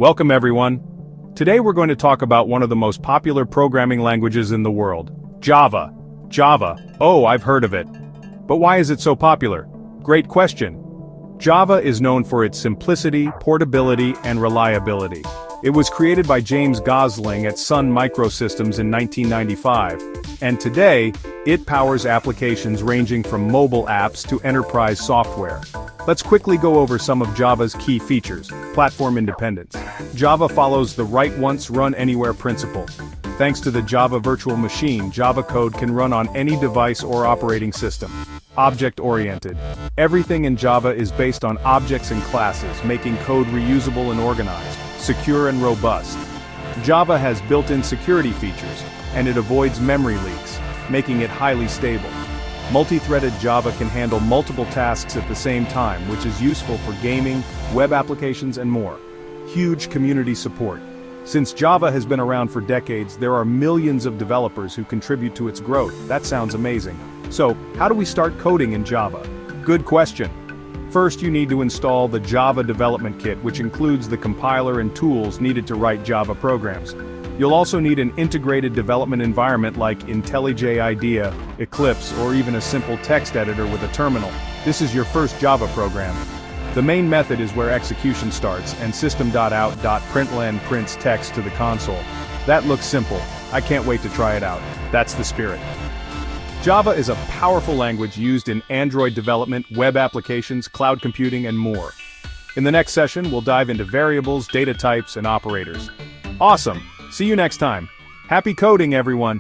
Welcome everyone. Today we're going to talk about one of the most popular programming languages in the world, Java. Java, oh, I've heard of it. But why is it so popular? Great question. Java is known for its simplicity, portability, and reliability. It was created by James Gosling at Sun Microsystems in 1995, and today, it powers applications ranging from mobile apps to enterprise software. Let's quickly go over some of Java's key features. Platform independence. Java follows the write once, run anywhere principle. Thanks to the Java Virtual Machine, Java code can run on any device or operating system. Object-oriented. Everything in Java is based on objects and classes, making code reusable and organized, secure and robust. Java has built-in security features, and it avoids memory leaks, making it highly stable. Multi-threaded Java can handle multiple tasks at the same time, which is useful for gaming, web applications, and more. Huge community support. Since Java has been around for decades, there are millions of developers who contribute to its growth. That sounds amazing. So, how do we start coding in Java? Good question. First, you need to install the Java Development Kit, which includes the compiler and tools needed to write Java programs. You'll also need an integrated development environment like IntelliJ IDEA, Eclipse, or even a simple text editor with a terminal. This is your first Java program. The main method is where execution starts, and system.out.println prints text to the console. That looks simple. I can't wait to try it out. That's the spirit. Java is a powerful language used in Android development, web applications, cloud computing, and more. In the next session, we'll dive into variables, data types, and operators. Awesome! See you next time. Happy coding, everyone!